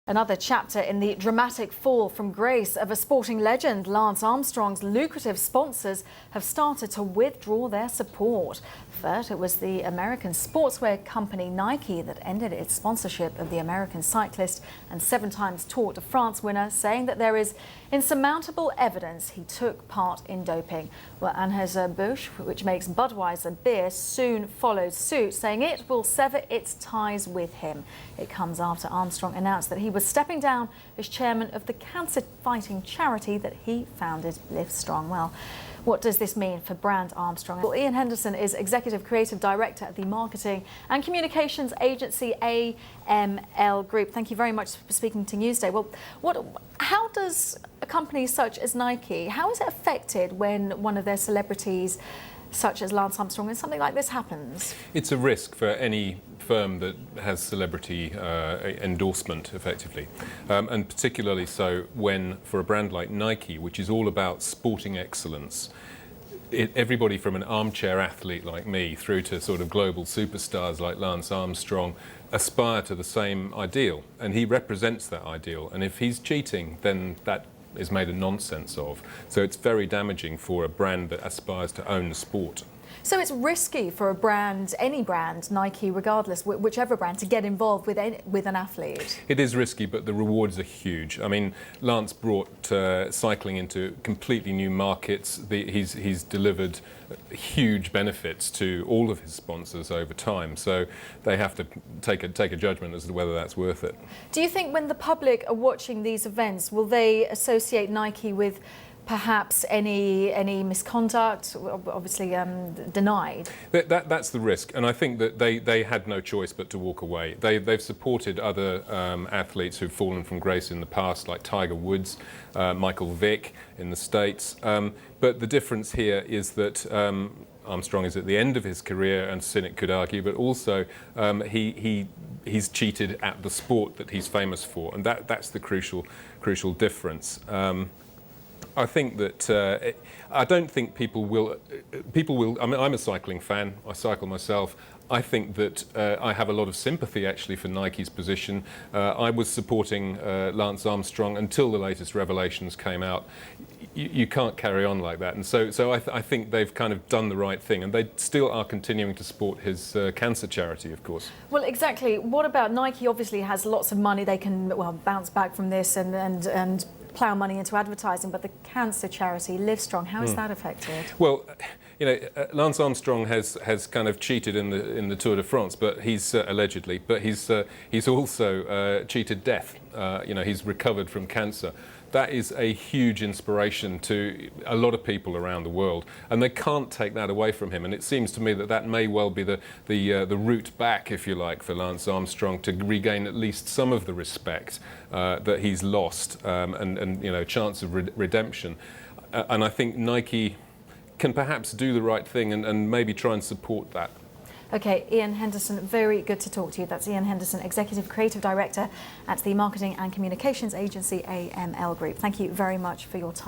Another chapter in the dramatic fall from grace of a sporting legend. Lance Armstrong's lucrative sponsors have started to withdraw their support. First, it was the American sportswear company Nike that ended its sponsorship of the American cyclist and 7-time Tour de France winner, saying that there is insurmountable evidence he took part in doping. Well, Anheuser-Busch, which makes Budweiser beer, soon followed suit, saying it will sever its ties with him. It comes after Armstrong announced that he was stepping down as chairman of the cancer-fighting charity that he founded, Livestrong. Well, what does this mean for brand Armstrong? Well, Ian Henderson is Executive Creative Director at the Marketing and Communications Agency AML Group. Thank you very much for speaking to Newsday. Well, how does a company such as Nike, how is it affected when one of their celebrities such as Lance Armstrong and something like this happens? It's a risk for any firm that has celebrity endorsement, effectively, and particularly so when, for a brand like Nike, which is all about sporting excellence, everybody from an armchair athlete like me through to sort of global superstars like Lance Armstrong aspire to the same ideal, and he represents that ideal. And if he's cheating, then that is made a nonsense of. So it's very damaging for a brand that aspires to own the sport. So it's risky for a brand, any brand, Nike regardless, whichever brand, to get involved with an athlete? It is risky, but the rewards are huge. I mean, Lance brought cycling into completely new markets. He's delivered huge benefits to all of his sponsors over time, so they have to take a judgment as to whether that's worth it. Do you think when the public are watching these events, will they associate Nike with perhaps any misconduct, obviously denied? That's the risk, and I think that they had no choice but to walk away. They've supported other athletes who've fallen from grace in the past, like Tiger Woods, Michael Vick in the States. But the difference here is that Armstrong is at the end of his career, and cynic could argue, but also he's cheated at the sport that he's famous for, and that's the crucial difference. I think that I don't think people will. I mean, I'm a cycling fan. I cycle myself. I think that I have a lot of sympathy actually for Nike's position. I was supporting Lance Armstrong until the latest revelations came out. You can't carry on like that, and so I think they've kind of done the right thing, and they still are continuing to support his cancer charity, of course. Well, exactly. What about Nike? Obviously, has lots of money. They can bounce back from this and plough money into advertising, but the cancer charity Livestrong, how is that affected? Well, you know, Lance Armstrong has kind of cheated in the Tour de France, but he's allegedly, but he's also cheated death. You know, he's recovered from cancer. That is a huge inspiration to a lot of people around the world, and they can't take that away from him. And it seems to me that that may well be the route back, if you like, for Lance Armstrong to regain at least some of the respect that he's lost, and you know, chance of redemption. And I think Nike can perhaps do the right thing and maybe try and support that. Okay, Ian Henderson, very good to talk to you. That's Ian Henderson, Executive Creative Director at the Marketing and Communications Agency AML Group. Thank you very much for your time.